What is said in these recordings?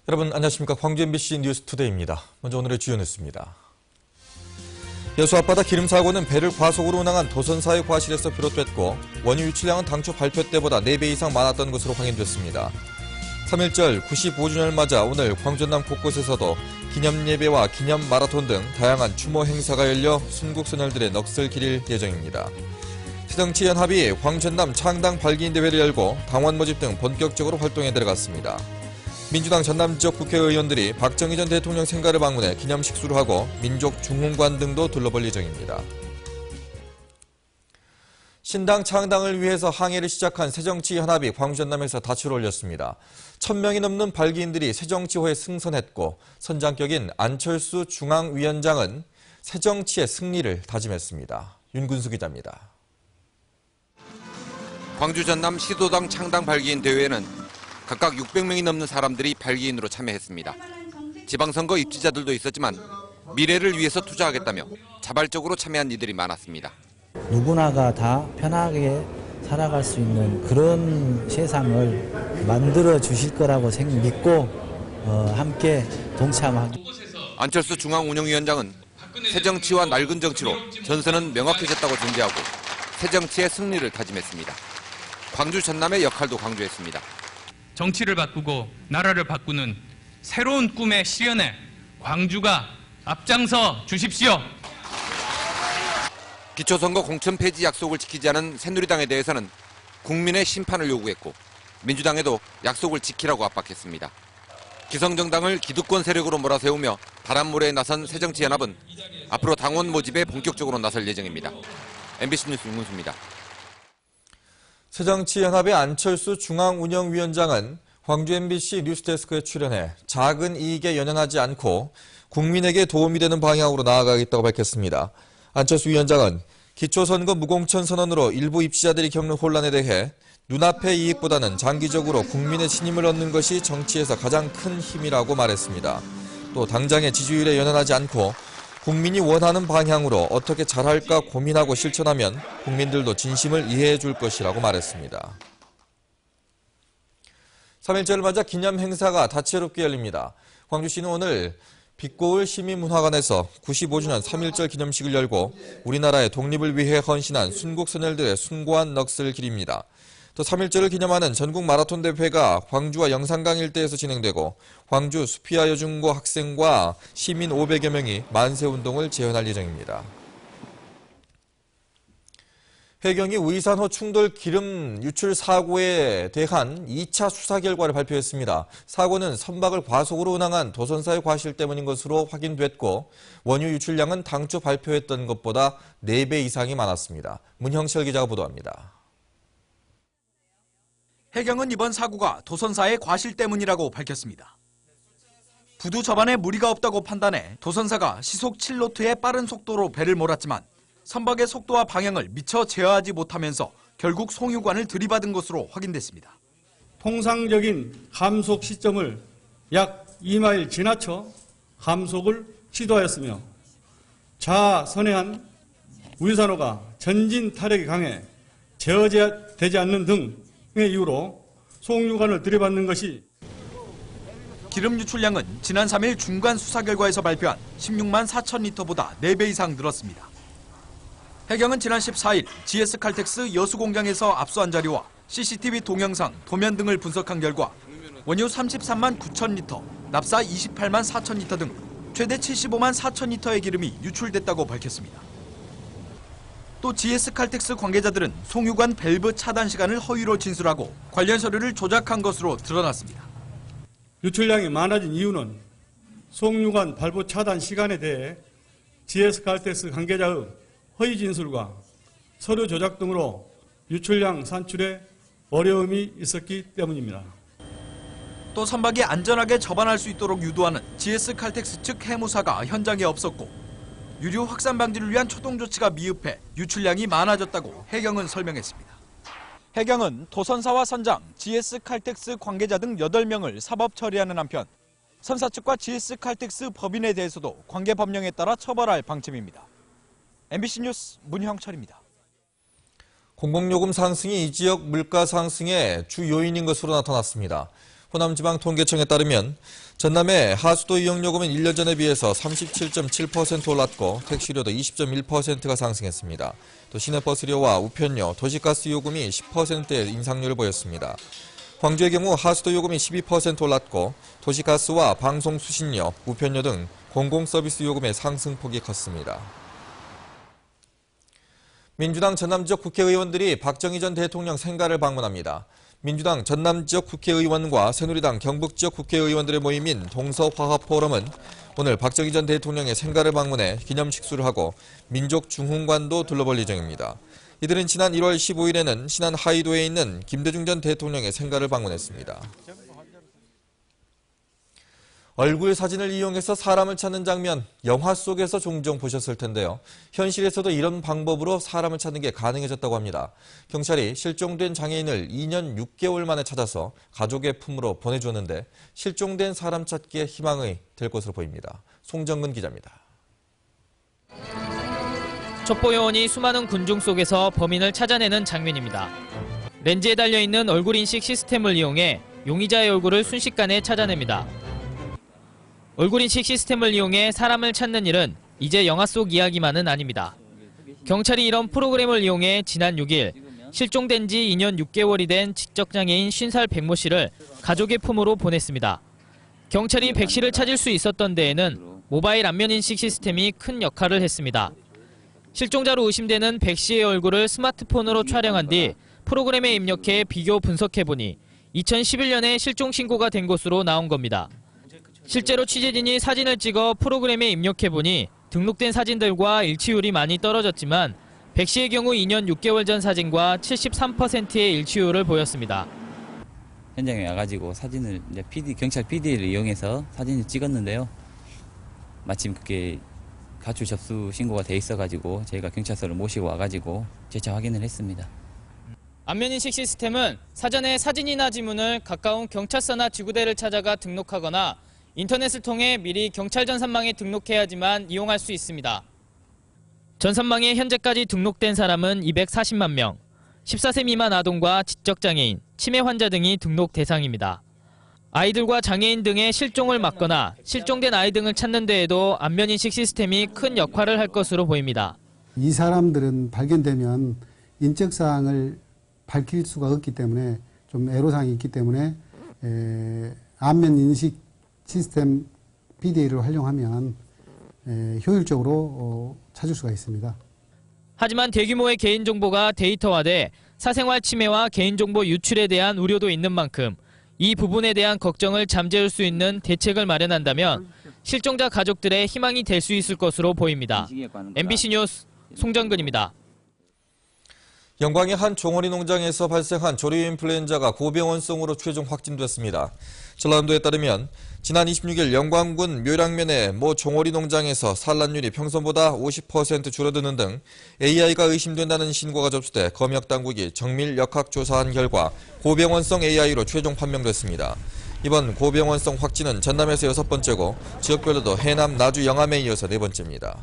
여러분 안녕하십니까. 광주 MBC 뉴스투데이입니다. 먼저 오늘의 주요 뉴스입니다. 여수 앞바다 기름 사고는 배를 과속으로 운항한 도선사의 과실에서 비롯됐고 원유 유출량은 당초 발표 때보다 4배 이상 많았던 것으로 확인됐습니다. 3.1절 95주년을 맞아 오늘 광주 전남 곳곳에서도 기념예배와 기념 마라톤 등 다양한 추모 행사가 열려 순국선열들의 넋을 기릴 예정입니다. 새정치연합이 광주 전남 창당 발기인 대회를 열고 당원 모집 등 본격적으로 활동에 들어갔습니다. 민주당 전남 지역 국회의원들이 박정희 전 대통령 생가를 방문해 기념 식수를 하고 민족 중흥관 등도 둘러볼 예정입니다. 신당 창당을 위해서 항해를 시작한 새정치연합이 광주 전남에서 닻을 올렸습니다. 1000명이 넘는 발기인들이 새정치호에 승선했고 선장격인 안철수 중앙위원장은 새정치의 승리를 다짐했습니다. 윤근수 기자입니다. 광주 전남 시도당 창당 발기인 대회에는 각각 600명이 넘는 사람들이 발기인으로 참여했습니다. 지방선거 입지자들도 있었지만 미래를 위해서 투자하겠다며 자발적으로 참여한 이들이 많았습니다. 누구나가 다 편하게 살아갈 수 있는 그런 세상을 만들어 주실 거라고 믿고 함께 동참하기. 안철수 중앙운영위원장은 새정치와 낡은 정치로 전선은 명확해졌다고 전제하고 새정치의 승리를 다짐했습니다. 광주 전남의 역할도 강조했습니다. 정치를 바꾸고 나라를 바꾸는 새로운 꿈의 실현에 광주가 앞장서 주십시오. 기초선거 공천 폐지 약속을 지키지 않은 새누리당에 대해서는 국민의 심판을 요구했고 민주당에도 약속을 지키라고 압박했습니다. 기성정당을 기득권 세력으로 몰아세우며 바람몰이에 나선 새정치연합은 앞으로 당원 모집에 본격적으로 나설 예정입니다. MBC 뉴스 윤문수입니다. 새정치연합의 안철수 중앙운영위원장은 광주 MBC 뉴스데스크에 출연해 작은 이익에 연연하지 않고 국민에게 도움이 되는 방향으로 나아가겠다고 밝혔습니다. 안철수 위원장은 기초선거 무공천 선언으로 일부 입시자들이 겪는 혼란에 대해 눈앞의 이익보다는 장기적으로 국민의 신임을 얻는 것이 정치에서 가장 큰 힘이라고 말했습니다. 또 당장의 지지율에 연연하지 않고 국민이 원하는 방향으로 어떻게 잘할까 고민하고 실천하면 국민들도 진심을 이해해 줄 것이라고 말했습니다. 3.1절을 맞아 기념 행사가 다채롭게 열립니다. 광주시는 오늘 빛고을 시민문화관에서 95주년 3.1절 기념식을 열고 우리나라의 독립을 위해 헌신한 순국선열들의 숭고한 넋을 기립니다. 또 3.1절을 기념하는 전국 마라톤 대회가 광주와 영산강 일대에서 진행되고 광주 수피아 여중고 학생과 시민 500여 명이 만세운동을 재현할 예정입니다. 해경이 의산호 충돌 기름 유출 사고에 대한 2차 수사 결과를 발표했습니다. 사고는 선박을 과속으로 운항한 도선사의 과실 때문인 것으로 확인됐고 원유 유출량은 당초 발표했던 것보다 4배 이상이 많았습니다. 문형철 기자가 보도합니다. 해경은 이번 사고가 도선사의 과실 때문이라고 밝혔습니다. 부두 접안에 무리가 없다고 판단해 도선사가 시속 7노트의 빠른 속도로 배를 몰았지만 선박의 속도와 방향을 미처 제어하지 못하면서 결국 송유관을 들이받은 것으로 확인됐습니다. 통상적인 감속 시점을 약 2마일 지나쳐 감속을 시도하였으며 좌선회한 의산호가 전진 타력이 강해 제어되지 않는 등의 이유로 송유관을 들이받는 것이. 기름 유출량은 지난 3일 중간 수사 결과에서 발표한 16만 4천 리터보다 4배 이상 늘었습니다. 해경은 지난 14일 GS칼텍스 여수공장에서 압수한 자료와 CCTV 동영상, 도면 등을 분석한 결과 원유 33만 9천 리터, 납사 28만 4천 리터 등 최대 75만 4천 리터의 기름이 유출됐다고 밝혔습니다. 또 GS칼텍스 관계자들은 송유관 밸브 차단 시간을 허위로 진술하고 관련 서류를 조작한 것으로 드러났습니다. 유출량이 많아진 이유는 송유관 밸브 차단 시간에 대해 GS칼텍스 관계자의 허위 진술과 서류 조작 등으로 유출량 산출에 어려움이 있었기 때문입니다. 또 선박이 안전하게 접안할 수 있도록 유도하는 GS칼텍스 측 해무사가 현장에 없었고 유류 확산 방지를 위한 초동 조치가 미흡해 유출량이 많아졌다고 해경은 설명했습니다. 해경은 도선사와 선장, GS칼텍스 관계자 등 8명을 사법 처리하는 한편 선사 측과 GS칼텍스 법인에 대해서도 관계 법령에 따라 처벌할 방침입니다. MBC 뉴스 문형철입니다. 공공요금 상승이 이 지역 물가 상승의 주 요인인 것으로 나타났습니다. 호남지방통계청에 따르면 전남의 하수도 이용요금은 1년 전에 비해서 37.7% 올랐고 택시료도 20.1%가 상승했습니다. 또 시내버스료와 우편료, 도시가스 요금이 10%의 인상률을 보였습니다. 광주의 경우 하수도 요금이 12% 올랐고 도시가스와 방송수신료, 우편료 등 공공서비스 요금의 상승폭이 컸습니다. 민주당 전남지역 국회의원들이 박정희 전 대통령 생가를 방문합니다. 민주당 전남지역 국회의원과 새누리당 경북지역 국회의원들의 모임인 동서화합포럼은 오늘 박정희 전 대통령의 생가를 방문해 기념식수를 하고 민족중흥관도 둘러볼 예정입니다. 이들은 지난 1월 15일에는 신안 하이도에 있는 김대중 전 대통령의 생가를 방문했습니다. 얼굴 사진을 이용해서 사람을 찾는 장면, 영화 속에서 종종 보셨을 텐데요. 현실에서도 이런 방법으로 사람을 찾는 게 가능해졌다고 합니다. 경찰이 실종된 장애인을 2년 6개월 만에 찾아서 가족의 품으로 보내줬는데 실종된 사람 찾기에 희망이 될 것으로 보입니다. 송정근 기자입니다. 첩보요원이 수많은 군중 속에서 범인을 찾아내는 장면입니다. 렌즈에 달려있는 얼굴 인식 시스템을 이용해 용의자의 얼굴을 순식간에 찾아냅니다. 얼굴 인식 시스템을 이용해 사람을 찾는 일은 이제 영화 속 이야기만은 아닙니다. 경찰이 이런 프로그램을 이용해 지난 6일 실종된 지 2년 6개월이 된 지적장애인 50살 백모 씨를 가족의 품으로 보냈습니다. 경찰이 백 씨를 찾을 수 있었던 데에는 모바일 안면 인식 시스템이 큰 역할을 했습니다. 실종자로 의심되는 백 씨의 얼굴을 스마트폰으로 촬영한 뒤 프로그램에 입력해 비교 분석해보니 2011년에 실종 신고가 된 것으로 나온 겁니다. 실제로 취재진이 사진을 찍어 프로그램에 입력해보니 등록된 사진들과 일치율이 많이 떨어졌지만 백 씨의 경우 2년 6개월 전 사진과 73%의 일치율을 보였습니다. 현장에 와가지고 사진을 경찰 PD를 이용해서 사진을 찍었는데요. 마침 그게 가출 접수 신고가 돼 있어가지고 저희가 경찰서를 모시고 와가지고 재차 확인을 했습니다. 안면인식 시스템은 사전에 사진이나 지문을 가까운 경찰서나 지구대를 찾아가 등록하거나 인터넷을 통해 미리 경찰 전산망에 등록해야지만 이용할 수 있습니다. 전산망에 현재까지 등록된 사람은 240만 명, 14세 미만 아동과 지적장애인, 치매 환자 등이 등록 대상입니다. 아이들과 장애인 등의 실종을 막거나 실종된 아이 등을 찾는 데에도 안면인식 시스템이 큰 역할을 할 것으로 보입니다. 이 사람들은 발견되면 인적사항을 밝힐 수가 없기 때문에 좀 애로사항이 있기 때문에 안면인식 시스템 PDA를 활용하면 효율적으로 찾을 수가 있습니다. 하지만 대규모의 개인정보가 데이터화돼 사생활 침해와 개인정보 유출에 대한 우려도 있는 만큼 이 부분에 대한 걱정을 잠재울 수 있는 대책을 마련한다면 실종자 가족들의 희망이 될 수 있을 것으로 보입니다. MBC 뉴스 송정근입니다. 영광의 한 종어리 농장에서 발생한 조류 인플루엔자가 고병원성으로 최종 확진됐습니다. 전라남도에 따르면 지난 26일 영광군 묘량면의 모 종어리 농장에서 산란율이 평소보다 50% 줄어드는 등 AI가 의심된다는 신고가 접수돼 검역당국이 정밀 역학조사한 결과 고병원성 AI로 최종 판명됐습니다. 이번 고병원성 확진은 전남에서 6번째고 지역별로도 해남, 나주, 영암에 이어서 4번째입니다.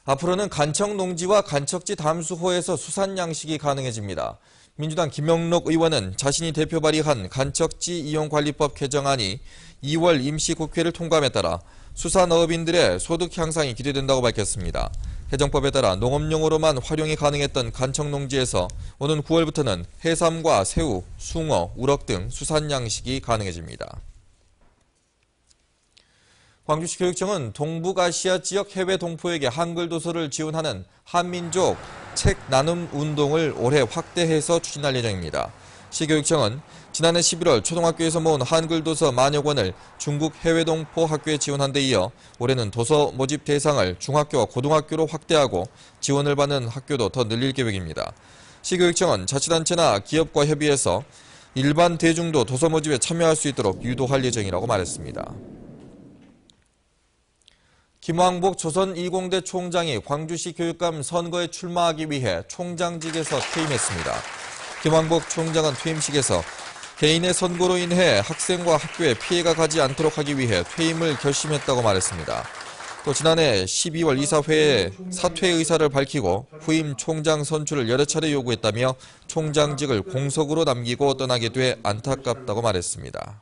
앞으로는 간척농지와 간척지 담수호에서 수산 양식이 가능해집니다. 민주당 김영록 의원은 자신이 대표 발의한 간척지 이용관리법 개정안이 2월 임시국회를 통과함에 따라 수산어업인들의 소득 향상이 기대된다고 밝혔습니다. 개정법에 따라 농업용으로만 활용이 가능했던 간척농지에서 오는 9월부터는 해삼과 새우, 숭어, 우럭 등 수산 양식이 가능해집니다. 광주시 교육청은 동북아시아 지역 해외 동포에게 한글 도서를 지원하는 한민족 책 나눔 운동을 올해 확대해서 추진할 예정입니다. 시교육청은 지난해 11월 초등학교에서 모은 한글 도서 만여 권을 중국 해외 동포 학교에 지원한 데 이어 올해는 도서 모집 대상을 중학교와 고등학교로 확대하고 지원을 받는 학교도 더 늘릴 계획입니다. 시교육청은 자치단체나 기업과 협의해서 일반 대중도 도서 모집에 참여할 수 있도록 유도할 예정이라고 말했습니다. 김왕복 조선 20대 총장이 광주시 교육감 선거에 출마하기 위해 총장직에서 퇴임했습니다. 김왕복 총장은 퇴임식에서 개인의 선거로 인해 학생과 학교에 피해가 가지 않도록 하기 위해 퇴임을 결심했다고 말했습니다. 또 지난해 12월 이사회에 사퇴 의사를 밝히고 후임 총장 선출을 여러 차례 요구했다며 총장직을 공석으로 남기고 떠나게 돼 안타깝다고 말했습니다.